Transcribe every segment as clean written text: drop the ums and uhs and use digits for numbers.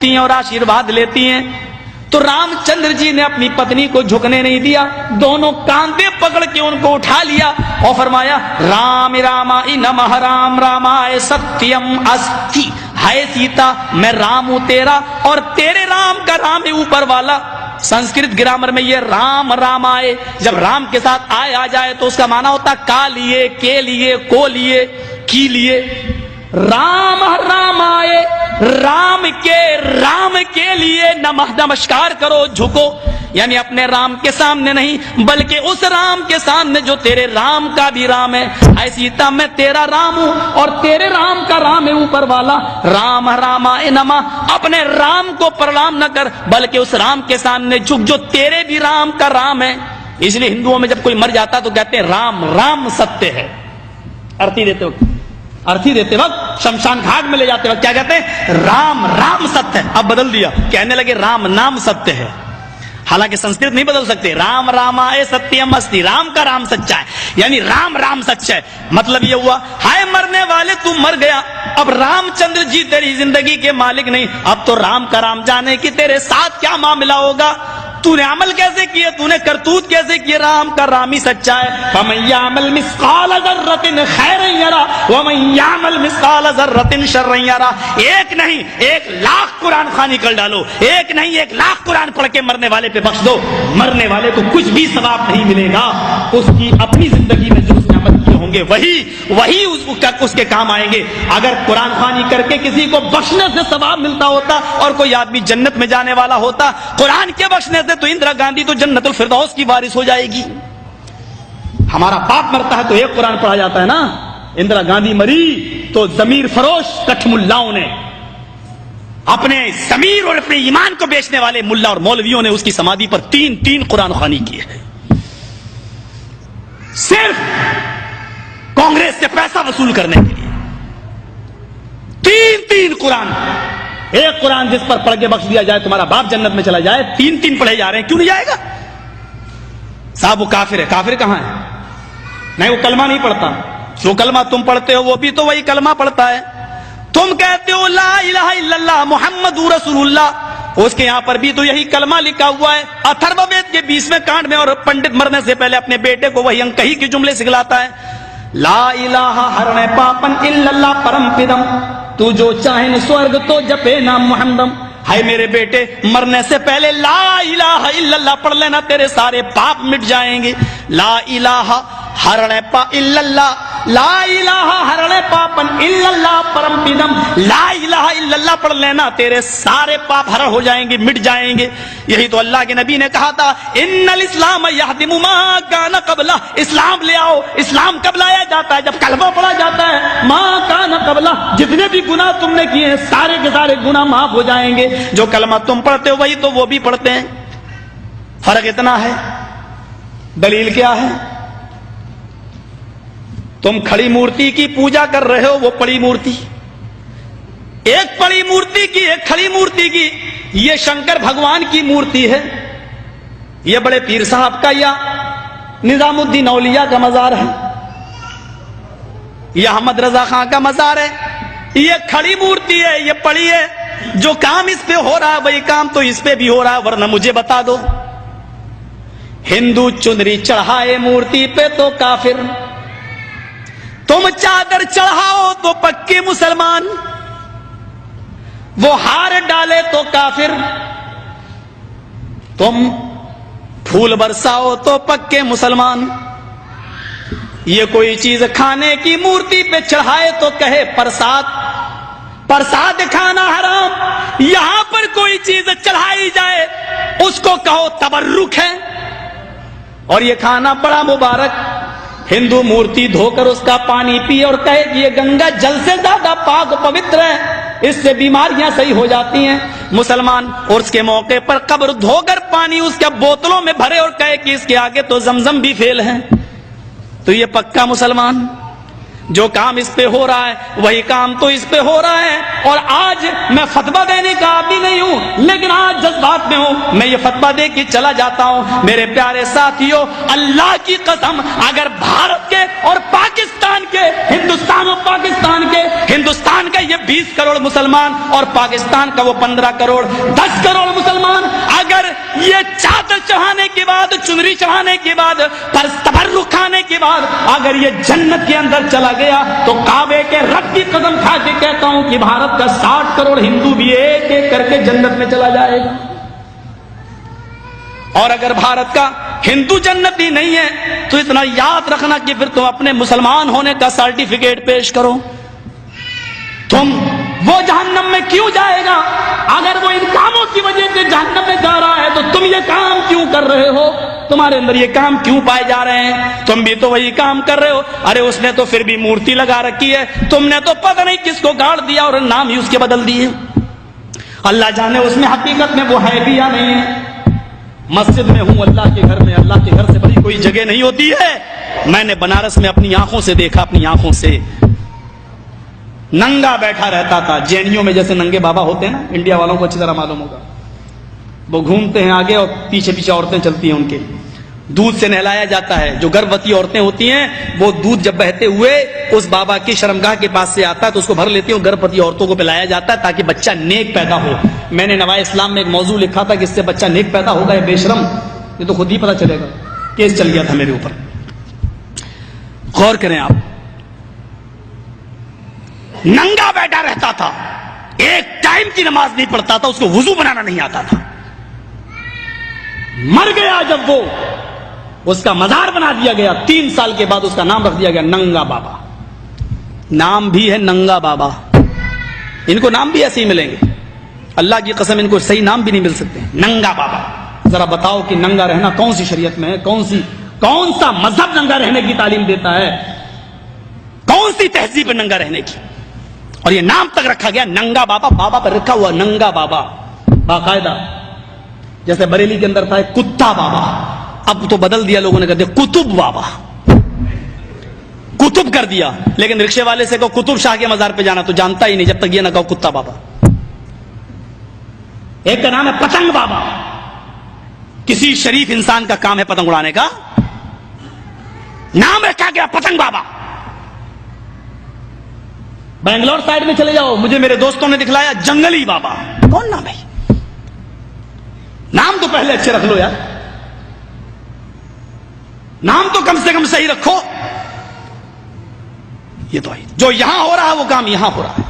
झुकती हैं और आशीर्वाद लेती हैं। तो रामचंद्र जी ने अपनी पत्नी को झुकने नहीं दिया, दोनों कांधे पकड़ के उनको उठा लिया और फरमाया राम रामाय नमः, राम रामाय सत्यम अस्ति। हाय सीता, मैं राम हूं तेरा और तेरे राम का राम है ऊपर वाला। संस्कृत ग्रामर में ये राम रामाय जब राम के साथ आय आ जाए तो उसका माना होता का लिए, के लिए, को लिए, की लिए। राम रामाय, राम के लिए नमः, नमस्कार करो, झुको, यानी अपने राम के सामने नहीं बल्कि उस राम के सामने जो तेरे राम का भी राम है। ऐ सीता, मैं तेरा राम हूं और तेरे राम का राम है ऊपर वाला। राम रामाय नमः, अपने राम को प्रणाम न कर बल्कि उस राम के सामने झुक जो तेरे भी राम का राम है। इसलिए हिंदुओं में जब कोई मर जाता तो कहते हैं राम राम सत्य है। अर्थी देते वक्त शमशान घाट में ले जाते वक्त क्या कहते हैं? राम राम सत्य है। अब बदल दिया, कहने लगे राम नाम सत्य है। हालांकि संस्कृत नहीं बदल सकते। राम रामाय सत्यम अस्ति, राम का राम सच्चा है, यानी राम राम सच्चा है। मतलब ये हुआ हाय मरने वाले तू मर गया, अब रामचंद्र जी तेरी जिंदगी के मालिक नहीं, अब तो राम का राम जाने की तेरे साथ क्या मामला होगा, तूने अमल कैसे किए, तूने करतूत कैसे किए, राम का राम ही सच्चा है। फमन यामल मिस्काल ज़र्रतिन खैरन यरा वमन यामल मिस्काल ज़र्रतिन शर्रन यरा। एक नहीं 1,00,000 कुरान खानी कर डालो, एक नहीं 1,00,000 कुरान पढ़ के मरने वाले पे बख्श दो, मरने वाले को कुछ भी सवाब नहीं मिलेगा। उसकी अपनी जिंदगी में जो उसने अमल किए होंगे वही उसके काम आएंगे। अगर कुरान खानी करके किसी को बख्शने से सवाब मिलता होता और कोई आदमी जन्नत में जाने वाला होता, कुरान के बख्शने से तो इंदिरा गांधी तो जन्नतुल फिरदौस की वारिस हो जाएगी। हमारा बाप मरता है तो एक कुरान पढ़ा जाता है ना। इंदिरा गांधी मरी तो जमीर फरोश कठमुल्लाओं ने, अपने जमीर और अपने ईमान को बेचने वाले मुल्ला और मौलवियों ने उसकी समाधि पर 3 कुरान खानी की है, सिर्फ कांग्रेस से पैसा वसूल करने के लिए। 3 कुरान, एक कुरान जिस पर पढ़ के बख्श दिया जाए तुम्हारा बाप जन्नत में चला जाए, 3 पढ़े जा रहे हैं, क्यों नहीं जाएगा? साहब वो काफिर है। काफिर कहां है? नहीं, वो कलमा नहीं पढ़ता। जो कलमा तुम पढ़ते हो वो भी तो वही कलमा पढ़ता है। तुम कहते हो ला इलाहा इल्लल्लाह मुहम्मदुर रसूलुल्लाह, उसके यहां पर भी तो यही कलमा लिखा हुआ है। अथर्ववेद के 20वें कांड में, और पंडित मरने से पहले अपने बेटे को वही अंकही के जुमले सिखलाता है। ला इलाहा हरणे पापन इल्लल्लाह परम पिदम, तू जो चाहे स्वर्ग तो जपे नाम मुहम्मदम। हाय मेरे बेटे, मरने से पहले ला इलाहा इल्लल्लाह पढ़ लेना, तेरे सारे पाप मिट जाएंगे। ला इलाहा हरणे पा इल्लल्लाह, ला इलाहा हरणे पापन इल्लल्लाह परम पिदम, ला इलाहा इल्लल्लाह पढ़ लेना, तेरे सारे पाप हरण हो जाएंगे, मिट जाएंगे। यही तो अल्लाह के नबी ने कहा था, इन्नल इस्लाम यहदिमु मा कान क़ब्ला, इस्लाम ले आओ। इस्लाम कब लाया जाता है? जब कलमा पढ़ा जाता है। मा कान क़ब्ला, जितने भी गुनाह तुमने किए हैं सारे के सारे गुनाह माफ हो जाएंगे। जो कलमा तुम पढ़ते हो वही तो वो भी पढ़ते हैं, फर्क इतना है। दलील क्या है? तुम खड़ी मूर्ति की पूजा कर रहे हो, वो पड़ी मूर्ति, एक पड़ी मूर्ति की एक खड़ी मूर्ति की। ये शंकर भगवान की मूर्ति है, ये बड़े पीर साहब का या निजामुद्दीन औलिया का मजार है, यह अहमद रजा खां का मजार है। ये खड़ी मूर्ति है, ये पड़ी है। जो काम इस पे हो रहा है वही काम तो इस पे भी हो रहा है, वरना मुझे बता दो। हिंदू चुनरी चढ़ाए मूर्ति पे तो काफिर, तुम चादर चढ़ाओ तो पक्के मुसलमान, वो हार डाले तो काफिर, तुम फूल बरसाओ तो पक्के मुसलमान। ये कोई चीज खाने की मूर्ति पे चढ़ाए तो कहे प्रसाद, प्रसाद खाना हराम। यहां पर कोई चीज चढ़ाई जाए उसको कहो तबर्रुक है, और ये खाना बड़ा मुबारक। हिंदू मूर्ति धोकर उसका पानी पिए और कहे कि ये गंगा जल से ज्यादा पाक पवित्र है, इससे बीमारियां सही हो जाती हैं। मुसलमान और उसके मौके पर कब्र धोकर पानी उसके बोतलों में भरे और कहे कि इसके आगे तो जमजम भी फेल है, तो ये पक्का मुसलमान। جو کام اس پہ ہو رہا ہے وہی کام تو اس پہ ہو رہا ہے. اور آج میں فتویٰ دینے کا آدمی نہیں ہوں، لیکن آج جذبات میں ہوں، میں یہ فتویٰ دے کے چلا جاتا ہوں. میرے پیارے ساتھیوں، اللہ کی قسم، اگر بھارت کے اور پاکستان کے، ہندوستان اور پاکستان کے، ہندوستان کا یہ 20 کروڑ مسلمان اور پاکستان کا وہ 15 کروڑ 10 کروڑ مسلمان، اگر یہ چادر چڑھانے کے بعد، چنری چڑھانے کے بعد، تبرک کھانے کے بعد اگر یہ جنت کے اندر چلا گیا تو کعبے کے رب کی قسم کھا کے کہتا ہوں کہ بھارت کا 60 کروڑ ہندو بھی ایک ایک کر کے جنت میں چلا جائے گا. اور اگر بھارت کا ہندو جنتی نہیں ہے تو اتنا یاد رکھنا کہ پھر تم اپنے مسلمان ہونے کا سرٹیفکیٹ پیش کرو. تم وہ جہنم میں کیوں جائے گا؟ اگر وہ ان کاموں کی وجہ سے جہنم میں جا رہا ہے تو تم یہ کام کیوں کر رہے ہو؟ تمہارے اندر یہ کام کیوں پائے جا رہے ہیں؟ تم بھی تو وہی کام کر رہے ہو. ارے اس نے تو پھر بھی مورتی لگا رکھی ہے، تم نے تو پتہ نہیں کس کو گاڑ دیا اور نام ہی اس کے بدل دیے. اللہ جانے اس میں حقیقت میں وہ ہے بھی یا نہیں ہے. مسجد میں ہوں، اللہ کے گھر میں، اللہ کے گھر سے بڑی کوئی جگہ نہیں ہوتی ہے. میں نے بنارس میں اپنی آنکھوں سے دیکھا، اپنی آنکھوں سے ننگا بیٹھا رہتا تھا. جینیوں میں جیسے ننگے بابا ہوتے ہیں نا، انڈیا والوں کو اچھی طرح معلوم ہوگا، وہ گھومتے ہیں آگے اور پیچھے پیچھے عورتیں چلتی ہیں، ان کے دودھ سے نہلایا جاتا ہے. جو گربوتی عورتیں ہوتی ہیں وہ دودھ جب بہتے ہوئے اس بابا کی شرمگاہ کے پاس سے آتا ہے تو اس کو بھر لیتی ہیں. گربوتی عورتوں کو پلایا جاتا ہے تاکہ بچہ نیک پیدا ہو. میں نے نوائے اسلام میں ایک موضوع لکھا تھا کہ اس سے بچہ نیک پیدا ہوگا. یہ بے شرم، یہ تو خود ہی پتا چلے گا. کیس چل گیا تھا میرے اوپر. غور کریں آپ، ننگا بیٹھا رہتا تھا، ایک ٹائم کی نماز نہیں پڑھتا تھا، اس کو وضو بنانا نہیں آتا تھا. مر گیا جب وہ، اس کا مزار بنا دیا گیا. 3 سال کے بعد اس کا نام رکھ دیا گیا ننگا بابا. نام بھی ہے ننگا بابا. ان کو نام بھی ایسے ہی ملیں گے، اللہ کی قسم ان کو صحیح نام بھی نہیں مل سکتے. ننگا بابا. ذرا بتاؤ کہ ننگا رہنا کون سی شریعت میں ہے؟ کون سا مذہب ننگا رہنے کی تعلیم دیتا ہے؟ کون سی تہذیب ننگا رہنے کی؟ اور یہ نام تک رکھا گیا ننگا بابا. بابا پر رکھا ہوا ننگا بابا باقاعدہ. جیسے بریلی کے اندر تھا ایک کتا بابا، اب تو بدل دیا لوگوں نے، کہتے کتب بابا، کتب کر دیا. لیکن رکشے والے سے کہو کتب شاہ کے مزار پہ جانا تو جانتا ہی نہیں جب تک یہ نہ کہو کتا بابا. ایک کا نام ہے پتنگ بابا. کسی شریف انسان کا کام ہے پتنگ اڑانے کا، نام رکھا گیا پتنگ بابا. بنگلور سائڈ میں چلے جاؤ، مجھے میرے دوستوں نے دکھلایا جنگلی بابا. کون نام ہے؟ نام تو پہلے اچھے رکھ لو یار، نام تو کم سے کم صحیح رکھو. یہ تو جو یہاں ہو رہا ہے وہ کام یہاں ہو رہا ہے.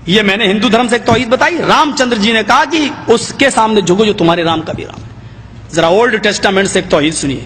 یہ میں نے ہندو دھرم سے ایک توحید بتائی. رام چندر جی نے کہا کہ اس کے سامنے جھکو جو تمہارے رام کا بھی رام ہے. ذرا اولڈ ٹیسٹامنٹ سے ایک توحید سنیے.